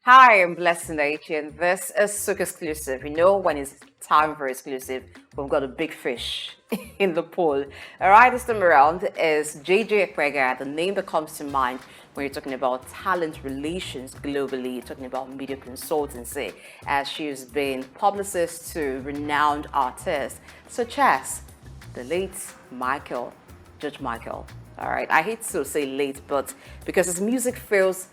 Hi, I'm Blessed Nation. This is Souq exclusive. You know, when it's time for exclusive, we've got a big fish in the pool. All right, this time around is Jayjay Epega, the name that comes to mind when you're talking about talent relations globally, you're talking about media consultancy, as she has been publicist to renowned artists such as the late Judge Michael. All right, I hate to say late, but because his music feels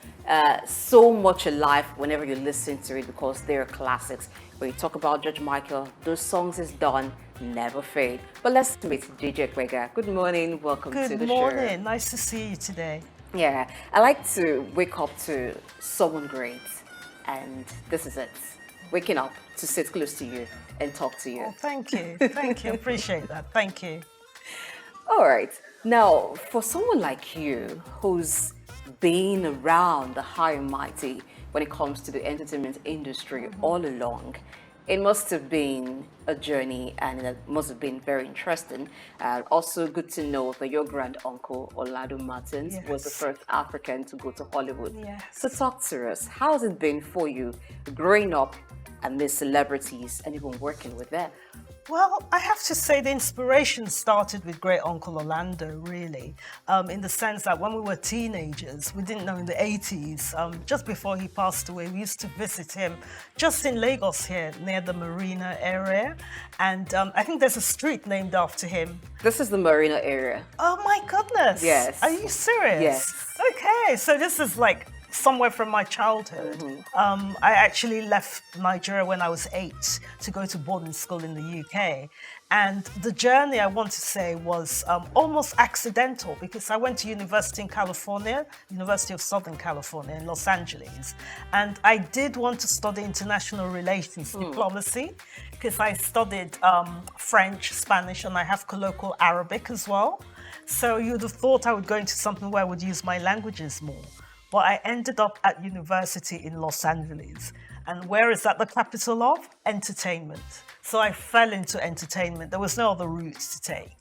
so much alive whenever you listen to it because they're classics. When you talk about Judge Michael, those songs is done, never fade. But let's meet Jayjay Epega. Good morning, welcome to the Good show. morning. Nice to see you today. Yeah, I like to wake up to someone great, and this is it. Waking up to sit close to you and talk to you. Oh, thank you. Thank you. Appreciate that. Thank you. All right. Now, for someone like you who's been around the high and mighty when it comes to the entertainment industry all along, it must have been a journey and it must have been very interesting. Also, good to know that your grand uncle, Orlando Martins, was the Yes. first African to go to Hollywood. Yes. So, talk to us. How has it been for you growing up amid celebrities and even working with them? Well, I have to say the inspiration started with great uncle Orlando, really, in the sense that when we were teenagers, we didn't know in the 80s, just before he passed away, we used to visit him just in Lagos here near the Marina area. And I think there's a street named after him. This is the Marina area. Oh my goodness. Yes. Are you serious? Yes. Okay, so this is like somewhere from my childhood. I actually left Nigeria when I was 8 to go to boarding school in the UK. And the journey, I want to say, was almost accidental because I went to university in California, University of Southern California in Los Angeles. And I did want to study international relations, diplomacy, because I studied French, Spanish, and I have colloquial Arabic as well. So you'd have thought I would go into something where I would use my languages more. But I ended up at university in Los Angeles. And where is that the capital of? Entertainment. So I fell into entertainment. There was no other route to take.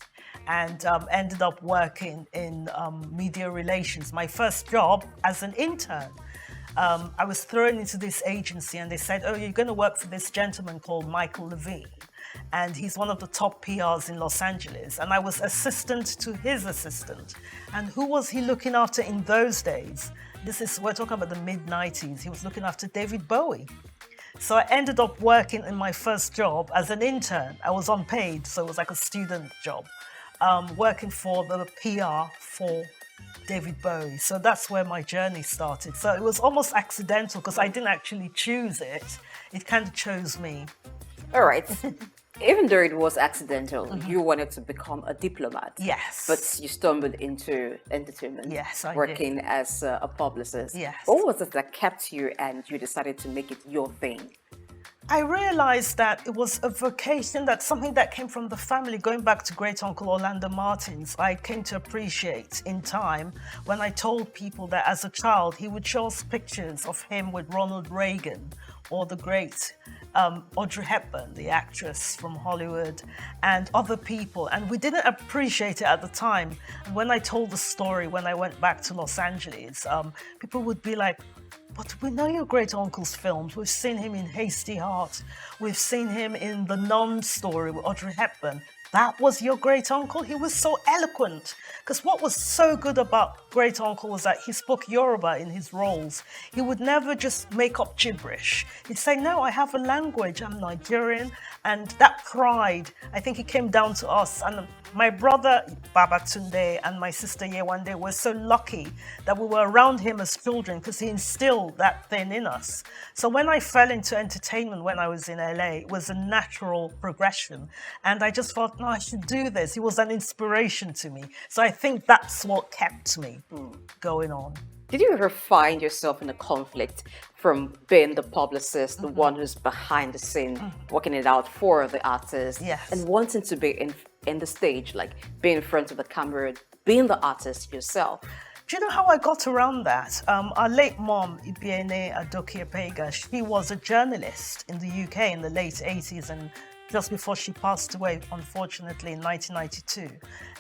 And ended up working in media relations. My first job as an intern. I was thrown into this agency and they said, oh, you're going to work for this gentleman called Michael Levine. And he's one of the top PRs in Los Angeles. And I was assistant to his assistant. And who was he looking after in those days? We're talking about the mid-90s. He was looking after David Bowie. So I ended up working in my first job as an intern. I was unpaid, so it was like a student job, working for the PR for David Bowie. So that's where my journey started. So it was almost accidental because I didn't actually choose it. It kind of chose me. All right. Even though it was accidental, you wanted to become a diplomat. Yes. But you stumbled into entertainment. Yes, I did. Working as a publicist. Yes. What was it that kept you and you decided to make it your thing? I realized that it was a vocation, that's something that came from the family. Going back to great uncle Orlando Martins, I came to appreciate in time when I told people that as a child he would show us pictures of him with Ronald Reagan or the great Audrey Hepburn, the actress from Hollywood, and other people. And we didn't appreciate it at the time. And when I told the story, when I went back to Los Angeles, people would be like, but we know your great uncle's films. We've seen him in Hasty Heart. We've seen him in The Nun story with Audrey Hepburn. That was your great uncle? He was so eloquent. Because what was so good about great uncle was that he spoke Yoruba in his roles. He would never just make up gibberish. He'd say, no, I have a language, I'm Nigerian. And that pride, I think it came down to us. And my brother, Babatunde, and my sister Yewande were so lucky that we were around him as children because he instilled that thing in us. So when I fell into entertainment when I was in LA, it was a natural progression. And I just thought, no, I should do this. He was an inspiration to me. So I think that's what kept me going on. Did you ever find yourself in a conflict from being the publicist, the one who's behind the scene, working it out for the artist, Yes. and wanting to be in the stage, like being in front of the camera, being the artist yourself? Do you know how I got around that? Our late mom, Ibiene Adoki Epega, she was a journalist in the UK in the late 80s and just before she passed away, unfortunately, in 1992.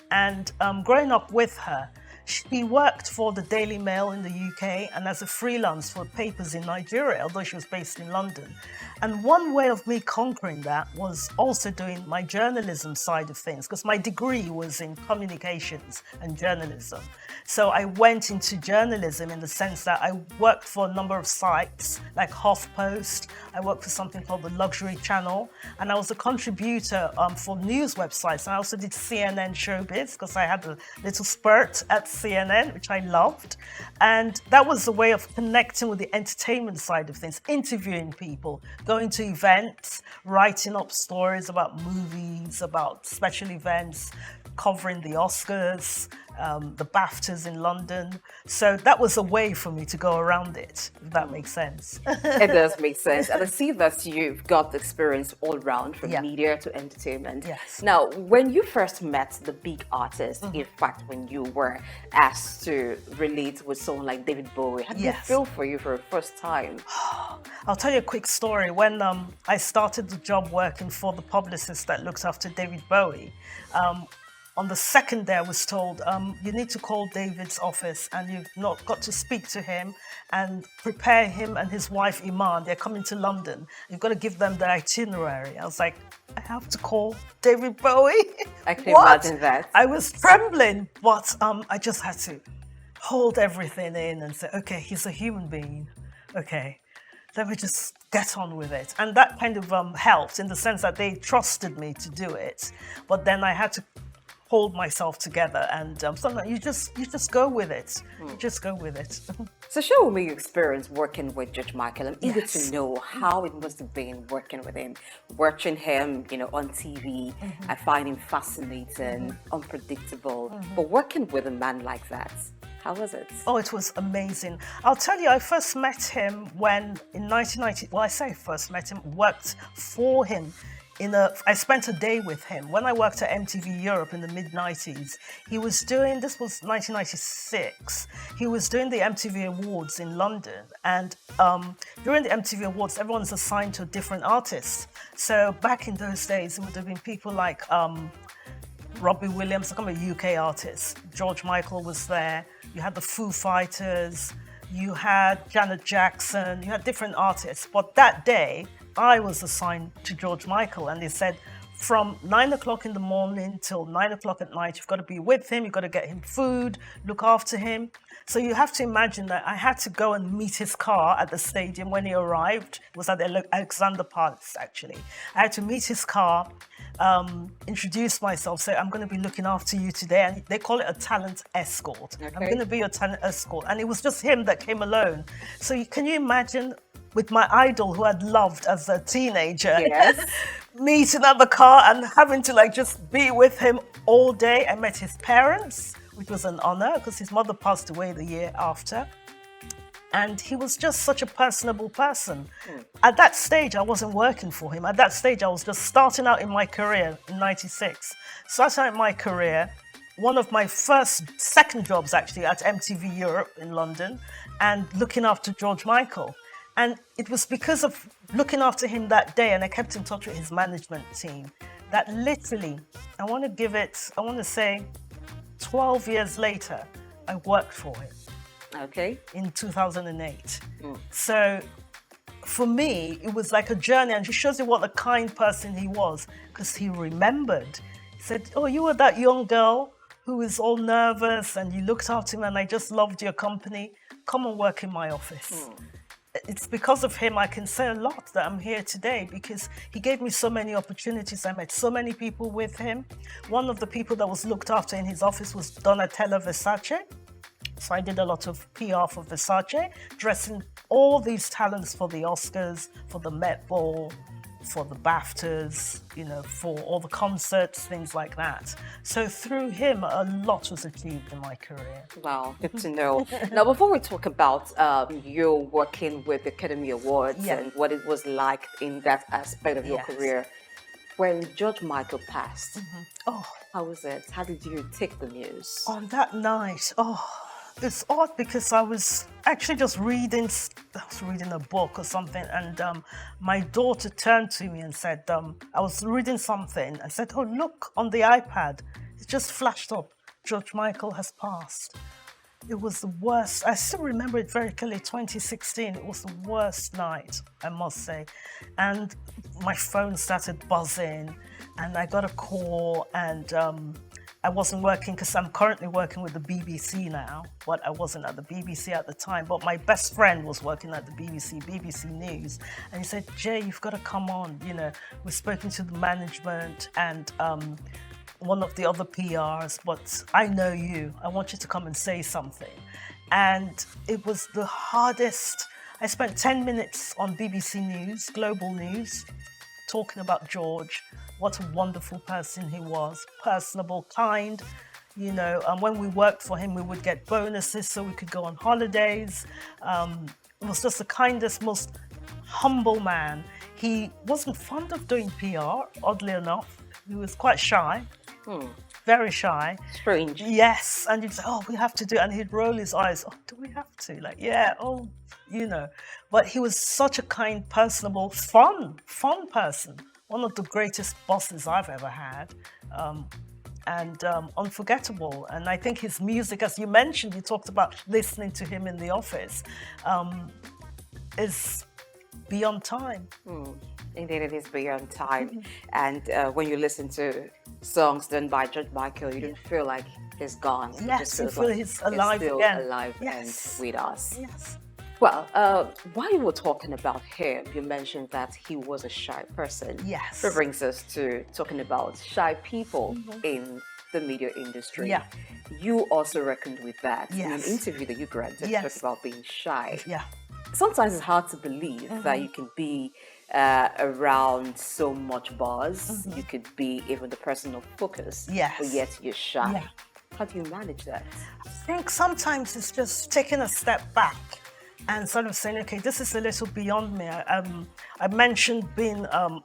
And growing up with her, She worked for the Daily Mail in the UK and as a freelance for papers in Nigeria, although she was based in London. And one way of me conquering that was also doing my journalism side of things, because my degree was in communications and journalism. So I went into journalism in the sense that I worked for a number of sites like HuffPost. I worked for something called the Luxury Channel, and I was a contributor for news websites. I also did CNN Showbiz because I had a little spurt at CNN, which I loved. And that was a way of connecting with the entertainment side of things, interviewing people, going to events, writing up stories about movies, about special events, covering the Oscars, the BAFTAs in London. So that was a way for me to go around it, if that makes sense. It does make sense. And I see that you've got experience all round from Yeah. media to entertainment. Yes. Now, when you first met the big artists, in fact, when you were asked to relate with someone like David Bowie, how did it Yes. feel for you for the first time? I'll tell you a quick story. When I started the job working for the publicist that looks after David Bowie, on the second day I was told, you need to call David's office and you've not got to speak to him and prepare him and his wife Iman. They're coming to London. You've got to give them the itinerary. I was like, I have to call David Bowie? I can What? imagine that. I was trembling, but I just had to hold everything in and say, okay, he's a human being. Okay, let me just get on with it. And that kind of helped in the sense that they trusted me to do it. But then I had to hold myself together and sometimes you just go with it. You just go with it. So share with me your experience working with Judge Michael. I'm eager Yes. to know how it must have been working with him, watching him, on TV. I find him fascinating, unpredictable. But working with a man like that, how was it? Oh, it was amazing. I'll tell you, I first met him when in 1990, well, I say first met him, worked for him. I spent a day with him. When I worked at MTV Europe in the mid-90s, he was doing, this was 1996, he was doing the MTV Awards in London. And during the MTV Awards, everyone's assigned to a different artist. So back in those days, it would have been people like Robbie Williams, I'm a UK artist. George Michael was there. You had the Foo Fighters. You had Janet Jackson. You had different artists. But that day, I was assigned to George Michael, and they said from 9 o'clock in the morning till 9 o'clock at night, you've got to be with him, you've got to get him food, look after him. So you have to imagine that I had to go and meet his car at the stadium when he arrived. It was at the Alexander Palace, actually. I had to meet his car, introduce myself, say, I'm going to be looking after you today. And they call it a talent escort. Okay. I'm going to be your talent escort. And it was just him that came alone. So can you imagine with my idol who I'd loved as a teenager, Yes. meeting at the car and having to just be with him all day. I met his parents, which was an honor because his mother passed away the year after. And he was just such a personable person. At that stage, I wasn't working for him. At that stage, I was just starting out in my career in 96. Starting out in my career, one of my second jobs actually at MTV Europe in London and looking after George Michael. And it was because of looking after him that day, and I kept in touch with his management team, that literally, I want to say 12 years later, I worked for him. Okay. In 2008. So for me, it was like a journey, and it shows you what a kind person he was, because he remembered. He said, oh, you were that young girl who was all nervous, and you looked after him, and I just loved your company. Come and work in my office. It's because of him I can say a lot that I'm here today, because he gave me so many opportunities. I met so many people with him. One of the people that was looked after in his office was Donatella Versace. So I did a lot of PR for Versace, dressing all these talents for the Oscars, for the Met Ball, for the BAFTAs, for all the concerts, things like that. So through him, a lot was achieved in my career. Wow, good to know. Now, before we talk about you working with the Academy Awards and what it was like in that aspect of your career, when George Michael passed, how was it? How did you take the news? On that night, it's odd because I was actually just reading a book or something, and my daughter turned to me and said, I was reading something and said, oh, look on the iPad, it just flashed up, George Michael has passed. It was the worst. I still remember it very clearly, 2016. It was the worst night, I must say. And my phone started buzzing, and I got a call, and I wasn't working because I'm currently working with the BBC now, but I wasn't at the BBC at the time. But my best friend was working at the BBC News, and he said, "Jay, you've got to come on. You know, we've spoken to the management and one of the other PRs, but I know you. I want you to come and say something." And it was the hardest. I spent 10 minutes on BBC News, Global News, talking about George. What a wonderful person he was, personable, kind. You know, and when we worked for him, we would get bonuses so we could go on holidays. He was just the kindest, most humble man. He wasn't fond of doing PR, oddly enough. He was quite shy, very shy. Strange. Yes, and you'd say, "Oh, we have to do it," and he'd roll his eyes. "Oh, do we have to?" Like, "Yeah, oh, you know." But he was such a kind, personable, fun person. One of the greatest bosses I've ever had, and unforgettable. And I think his music, as you mentioned, you talked about listening to him in the office, is beyond time. Indeed, it is beyond time. And when you listen to songs done by George Michael, you don't feel like he's gone. Yes, you feel he's alive still again. alive Yes. and with us. Yes. Well, while you were talking about him, you mentioned that he was a shy person. Yes. That brings us to talking about shy people in the media industry. Yeah. You also reckoned with that in an Yes. interview that you granted, Yes. talked about being shy. Yeah. Sometimes it's hard to believe that you can be around so much buzz. You could be even the person of focus, Yes. but yet you're shy. Yeah. How do you manage that? I think sometimes it's just taking a step back and sort of saying, okay, this is a little beyond me. I mentioned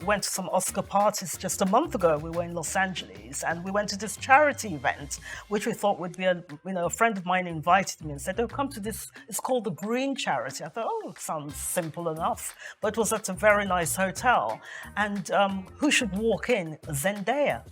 went to some Oscar parties just a month ago. We were in Los Angeles, and we went to this charity event, which we thought would be a friend of mine invited me and said, "Oh, come to this. It's called the Green Charity." I thought, "Oh, it sounds simple enough," but it was at a very nice hotel. And who should walk in? Zendaya.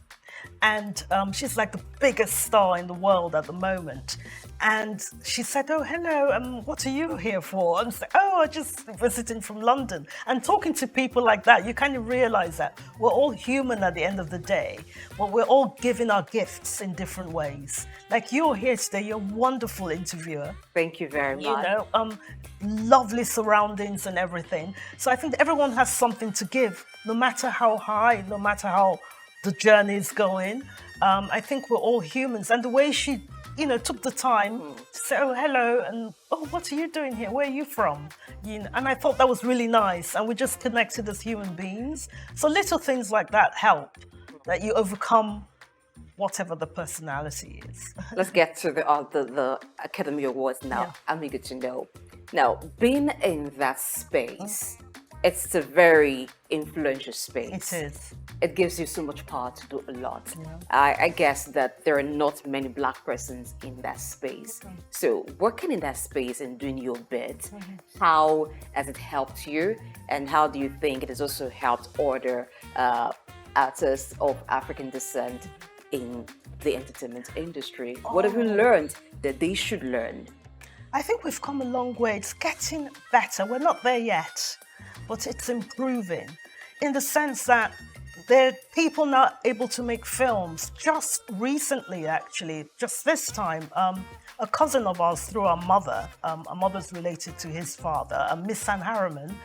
And she's like the biggest star in the world at the moment. And she said, "Oh, hello, what are you here for?" And I said, "Oh, I'm just visiting from London." And talking to people like that, you kind of realize that we're all human at the end of the day, but we're all giving our gifts in different ways. Like, you're here today, you're a wonderful interviewer. Thank you very much. You know, lovely surroundings and everything. So I think everyone has something to give, no matter how high, no matter how the journey is going. I think we're all humans. And the way she, took the time to say, "Oh, hello," and "Oh, what are you doing here? Where are you from?" And I thought that was really nice. And we just connected as human beings. So little things like that help, that you overcome whatever the personality is. Let's get to the Academy Awards now. Yeah. I'm eager to know. Now, being in that space, it's a very influential space. It is. It gives you so much power to do a lot. Yeah. I guess that there are not many Black persons in that space. So working in that space and doing your bit, how has it helped you? And how do you think it has also helped other artists of African descent in the entertainment industry? What have you learned that they should learn? I think we've come a long way. It's getting better. We're not there yet, but it's improving in the sense that there are people now able to make films. Just recently, actually, just this time, a cousin of ours through our mother's related to his father, Miss San Harriman.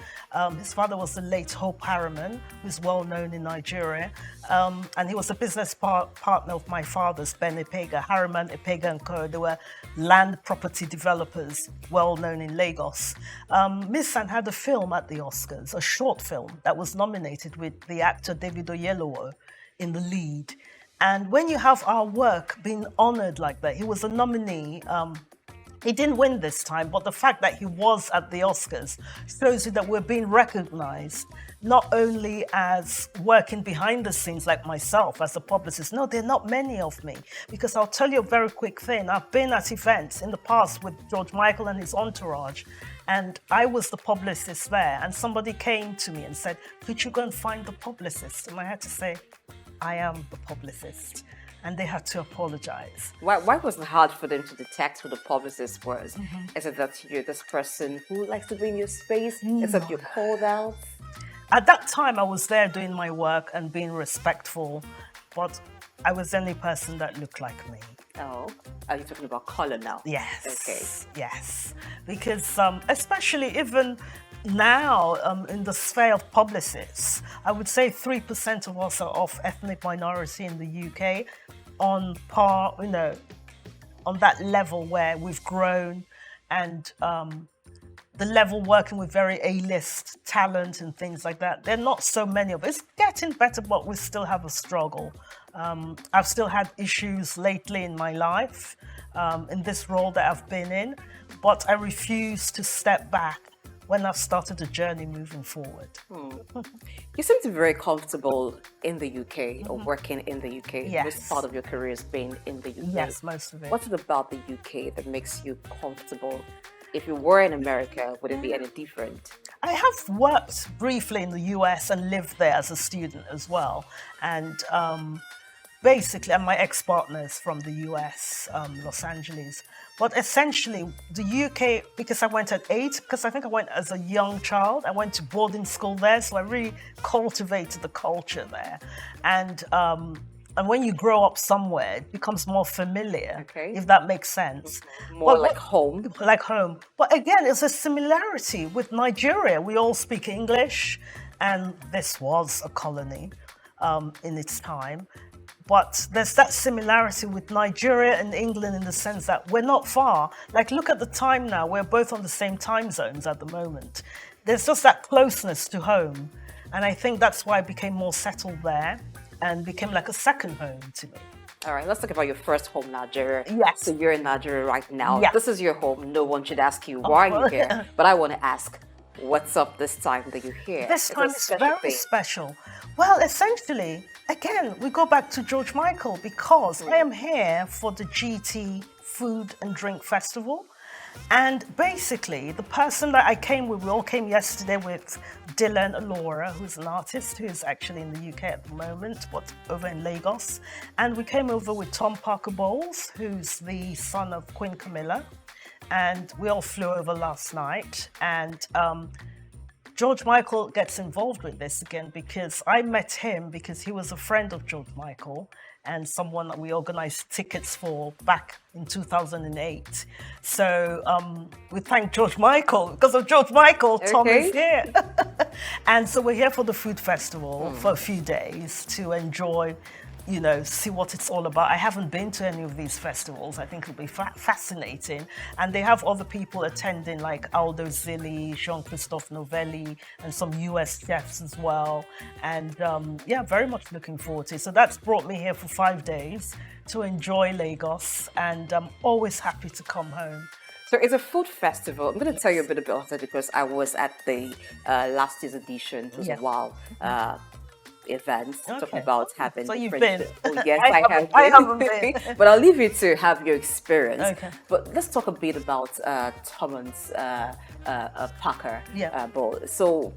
His father was the late Hope Harriman, who's well known in Nigeria. And he was a business partner of my father's, Ben Epega, Harriman, Epega and Co. They were land property developers, well known in Lagos. Miss San had a film at the Oscars, a short film that was nominated with the actor David Oyelowo in the lead. And when you have our work being honored like that, he was a nominee. He didn't win this time, but the fact that he was at the Oscars shows you that we're being recognized, not only as working behind the scenes like myself as a publicist. No, there are not many of me, because I'll tell you a very quick thing. I've been at events in the past with George Michael and his entourage, and I was the publicist there, and somebody came to me and said, "Could you go and find the publicist?" And I had to say, "I am the publicist." and they had to apologize. Why was it hard for them to detect who the publicist was? Is it that you're this person who likes to be in your space? Is it you're called out? At that time, I was there doing my work and being respectful, but I was the only person that looked like me. Oh, are you talking about color now? Yes. Okay. Yes. Because especially even now in the sphere of publicists, I would say 3% of us are of ethnic minority in the UK, on par, on that level where we've grown, and the level working with very A-list talent and things like that. There are not so many of us. It's getting better, but we still have a struggle. I've still had issues lately in my life, in this role that I've been in, but I refuse to step back when I've started a journey moving forward. You seem to be very comfortable in the UK or working in the UK. Yes. Most part of your career has been in the UK. Yes, most of it. What's it about the UK that makes you comfortable? If you were in America, would it be any different? I have worked briefly in the US and lived there as a student as well. And basically, and my ex-partner is from the US, Los Angeles. But essentially, the UK, because I went at 8, because I think I went as a young child, I went to boarding school there, so I really cultivated the culture there. And when you grow up somewhere, it becomes more familiar, if that makes sense. More like home. Like home. But again, it's a similarity with Nigeria. We all speak English, and this was a colony in its time. But there's that similarity with Nigeria and England in the sense that we're not far. Like, look at the time now. We're both on the same time zones at the moment. There's just that closeness to home. And I think that's why I became more settled there and became like a second home to me. All right, let's talk about your first home, Nigeria. Yes. So you're in Nigeria right now. Yeah. This is your home. No one should ask you, why are you here? But I want to ask, what's up this time that you're here? This time is very special. Well, essentially, again, we go back to George Michael, because I am here for the GT Food and Drink Festival. And basically, the person that I came with, we all came yesterday with Dylan Alora, who's an artist who's actually in the UK at the moment, but over in Lagos. And we came over with Tom Parker Bowles, who's the son of Queen Camilla. And we all flew over last night. And George Michael gets involved with this again because I met him because he was a friend of George Michael and someone that we organized tickets for back in 2008. So we thank George Michael. Because of George Michael, Tom is here. And so we're here for the food festival for a few days to enjoy, see what it's all about. I haven't been to any of these festivals. I think it'll be fascinating. And they have other people attending like Aldo Zilli, Jean-Christophe Novelli, and some US chefs as well. And very much looking forward to it. So that's brought me here for 5 days to enjoy Lagos. And I'm always happy to come home. So it's a food festival. I'm going to tell you a bit about it because I was at the last year's edition. It was a wow. Events talking about having. So you've been? Oh, yes, I haven't been. But I'll leave you to have your experience. Okay. But let's talk a bit about Thomas Parker Bowl. So,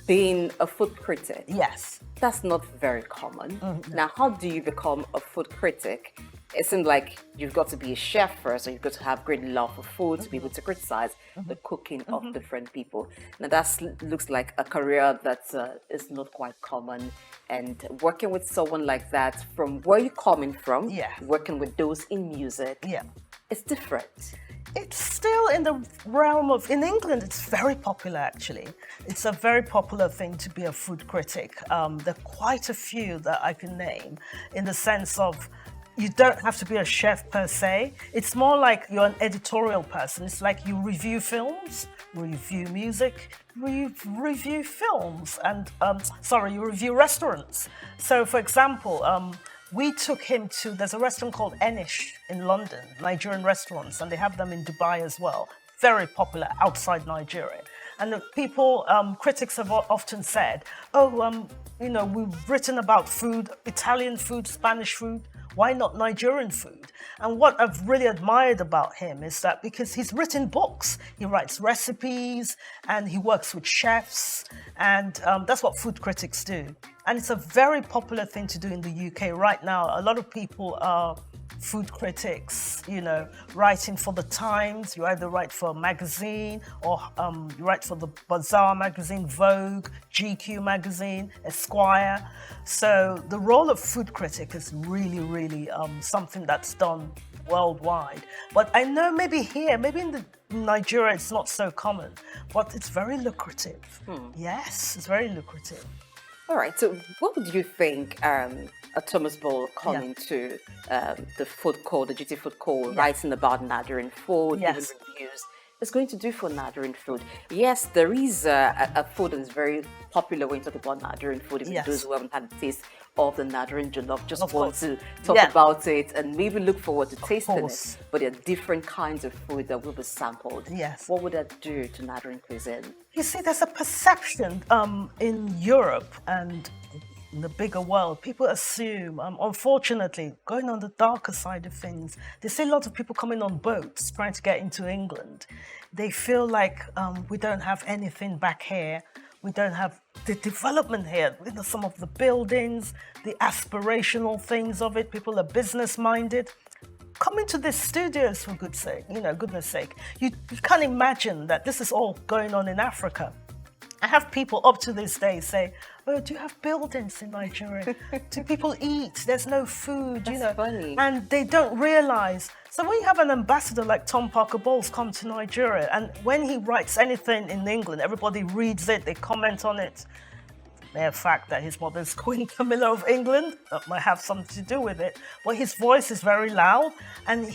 being a food critic, yes, that's not very common. Now, how do you become a food critic? It seems like you've got to be a chef first, or you've got to have great love for food to be able to criticize the cooking of different people. Now that looks like a career that is not quite common. And working with someone like that, from where you're coming from, working with those in music, it's different. It's still in the realm of, in England, it's very popular actually. It's a very popular thing to be a food critic. There are quite a few that I can name in the sense of, you don't have to be a chef per se. It's more like you're an editorial person. It's like you review films, review music, review films, and you review restaurants. So, for example, we took him to, there's a restaurant called Enish in London, Nigerian restaurants, and they have them in Dubai as well. Very popular outside Nigeria. And the people, critics have often said, we've written about food, Italian food, Spanish food, why not Nigerian food? And what I've really admired about him is that because he's written books, he writes recipes, and he works with chefs, and that's what food critics do. And it's a very popular thing to do in the UK right now. A lot of people are food critics, writing for the Times. You either write for a magazine or you write for the Bazaar magazine, Vogue, GQ magazine, Esquire. So the role of food critic is really, really something that's done worldwide. But I know maybe in Nigeria it's not so common, but it's very lucrative. Yes, it's very lucrative. All right, so what would you think a Thomas Ball coming to the food court, the GT food court, writing about Nigerian food, giving reviews, is going to do for Nigerian food? Yes, there is a food that is very popular when you talk about Nigerian food. Even those who haven't had the taste of the Nigerian jollof just want to talk about it and maybe look forward to tasting it. But there are different kinds of food that will be sampled. Yes. What would that do to Nigerian cuisine? You see, there's a perception in Europe and in the bigger world. People assume, unfortunately, going on the darker side of things, they see a lot of people coming on boats trying to get into England. They feel like we don't have anything back here. We don't have the development here. Some of the buildings, the aspirational things of it. People are business-minded. Come into these studios for goodness sake. You can't imagine that this is all going on in Africa. I have people up to this day say, "Oh, do you have buildings in Nigeria? Do people eat? There's no food, That's funny. And they don't realize. So when you have an ambassador like Tom Parker Bowles come to Nigeria, and when he writes anything in England, everybody reads it, they comment on it. The fact that his mother's Queen Camilla of England, that might have something to do with it. But his voice is very loud. And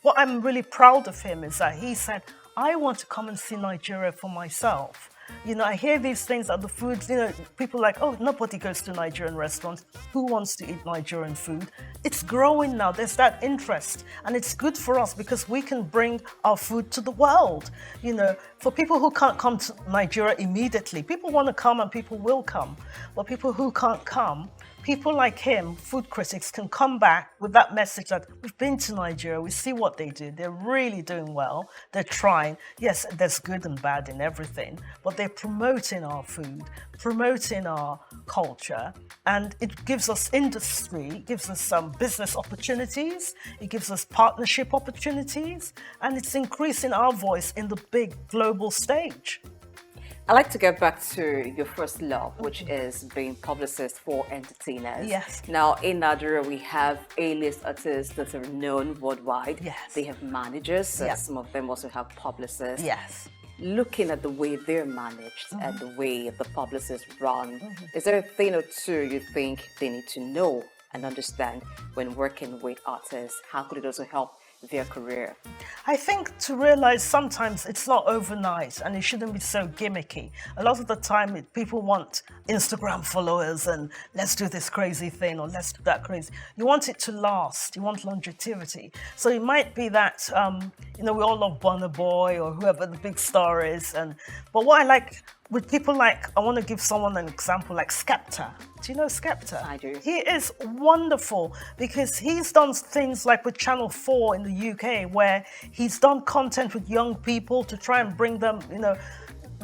what I'm really proud of him is that he said, I want to come and see Nigeria for myself. I hear these things at the foods, people are like, oh, nobody goes to Nigerian restaurants. Who wants to eat Nigerian food? It's growing now. There's that interest. And it's good for us because we can bring our food to the world. For people who can't come to Nigeria immediately, people want to come and people will come. But people who can't come, people like him, food critics, can come back with that message that we've been to Nigeria, we see what they do, they're really doing well, they're trying. Yes, there's good and bad in everything, but they're promoting our food, promoting our culture, and it gives us industry, it gives us some business opportunities, it gives us partnership opportunities, and it's increasing our voice in the big global stage. I'd like to get back to your first love, which is being publicist for entertainers. Yes. Now, in Nigeria, we have A-list artists that are known worldwide. Yes. They have managers. Yes. Some of them also have publicists. Yes. Looking at the way they're managed and the way the publicists run, is there a thing or two you think they need to know and understand when working with artists? How could it also help their career? I think to realize sometimes it's not overnight and it shouldn't be so gimmicky. A lot of the time people want Instagram followers and let's do this crazy thing or let's do that crazy. You want it to last, you want longevity. So it might be that, we all love Burna Boy or whoever the big star is. But what I like with people like, I want to give someone an example like Skepta. Do you know Skepta? I do. He is wonderful because he's done things like with Channel 4 in the UK where he's done content with young people to try and bring them,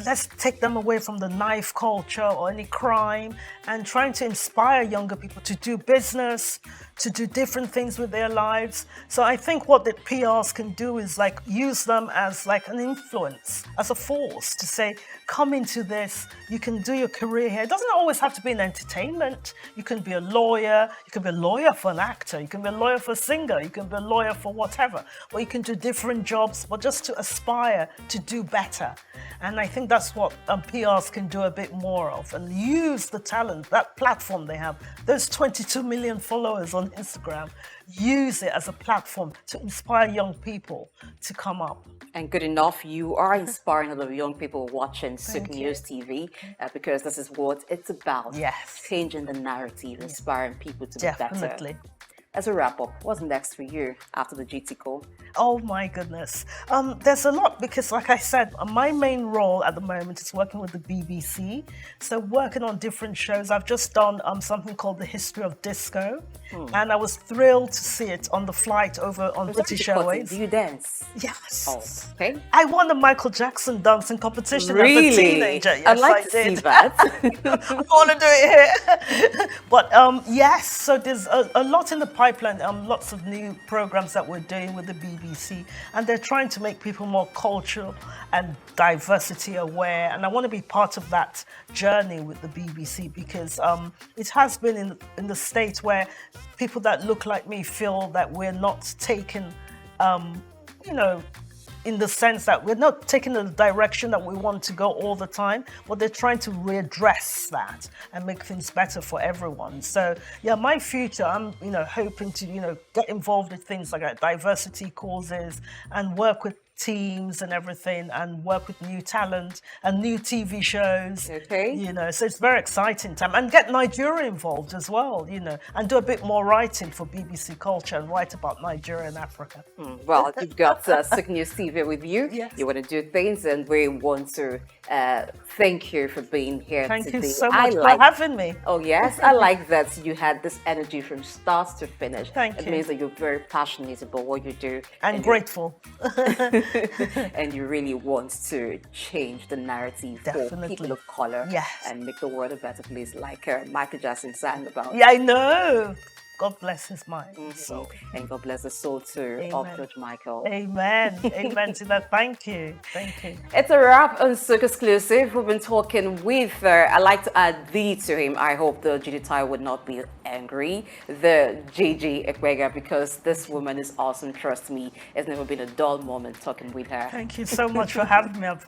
let's take them away from the knife culture or any crime and trying to inspire younger people to do business, to do different things with their lives. So I think what the PRs can do is like use them as like an influence, as a force to say, come into this, you can do your career here. It doesn't always have to be in entertainment. You can be a lawyer, you can be a lawyer for an actor, you can be a lawyer for a singer, you can be a lawyer for whatever. Or you can do different jobs, but just to aspire to do better. And I think that's what PRs can do a bit more of and use the talent, that platform they have, those 22 million followers on Instagram, use it as a platform to inspire young people to come up. And good enough, you are inspiring a lot of young people watching Souq News TV because this is what it's about. Yes. Changing the narrative, inspiring people to be Definitely. better. as a wrap-up, what's next for you after the GT call? Oh my goodness. There's a lot because, like I said, my main role at the moment is working with the BBC. So working on different shows. I've just done something called The History of Disco. And I was thrilled to see it on the flight over on British Airways. Do you dance? Yes. Oh, okay. I won the Michael Jackson dancing competition Really? as a teenager. Yes, I'd like to did. see that. I want to do it here. But yes, so there's a lot in the pipeline, lots of new programs that we're doing with the BBC, and they're trying to make people more cultural and diversity aware. And I want to be part of that journey with the BBC because it has been in the States where people that look like me feel that we're not taken, in the sense that we're not taking the direction that we want to go all the time, but they're trying to readdress that and make things better for everyone. So yeah, my future, I'm hoping to get involved with things like diversity causes and work with teams and everything, and work with new talent and new TV shows. Okay. So it's very exciting time, and get Nigeria involved as well, and do a bit more writing for BBC Culture and write about Nigeria and Africa. Well, you've got Souq News TV with you. Yes. You want to do things, and we want to thank you for being here Thank today. you so much for having me. Oh yes, I like that you had this energy from start to finish. Thank It you. means that you're very passionate about what you do. And grateful. And you really want to change the narrative for Definitely. people of color Yes. and make the world a better place, like Michael Jackson sang about. Yeah, I know. God bless his mind. So, And God bless the soul too of Amen. George Michael. amen. Amen to that. Thank you. Thank you. It's a wrap on Souq Exclusive. We've been talking with, I like to add the to him. I hope the GDTI would not be angry. The Jayjay Epega, because this woman is awesome. Trust me, it's never been a dull moment talking with her. Thank you so much for having me. I've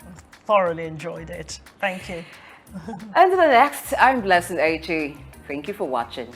thoroughly enjoyed it. Thank you. Until the next, I'm Blessing AG. Thank you for watching.